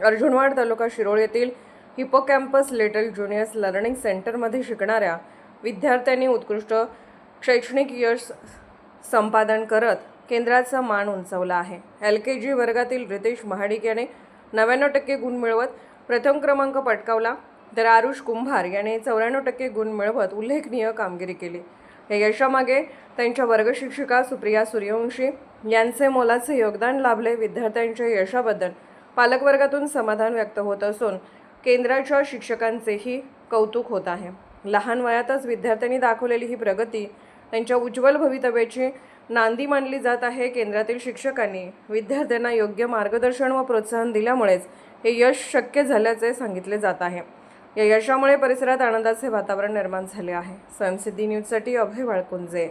अर्जुनवाड तालुका शिरोळ येथील hippocampus little juniors learning सेंटरमध्ये शिकणाऱ्या विद्यार्थ्यांनी उत्कृष्ट शैक्षणिक यश संपादन करत केंद्राचा मान उंचावला आहे। LKG वर्गातील रितेश महाडिक याने 99% गुण मिळवत प्रथम क्रमांक पटकावला, तर आरुष कुंभार याने 94% गुण मिळवत उल्लेखनीय कामगिरी केली। या यशामागे त्यांच्या वर्गशिक्षिका सुप्रिया सूर्यवंशी यांचे मोलाचे योगदान लाभले। विद्यार्थ्यांच्या यशाबद्दल पालकवर्गातून समाधान व्यक्त होत असून केंद्राच्या शिक्षकांचेही कौतुक होत आहे। लहान वयातच विद्यार्थ्यांनी दाखवलेली ही प्रगती त्यांच्या उज्ज्वल भवितव्याची नांदी मानली जात आहे। केंद्रातील शिक्षकांनी विद्यार्थ्यांना योग्य मार्गदर्शन व प्रोत्साहन दिल्यामुळेच हे यश शक्य झाल्याचे सांगितले जात आहे। या यशामुळे परिसरात आनंदाचे वातावरण निर्माण झाले आहे। स्वयंसिद्धी न्यूजसाठी अभय वाळकुंजे।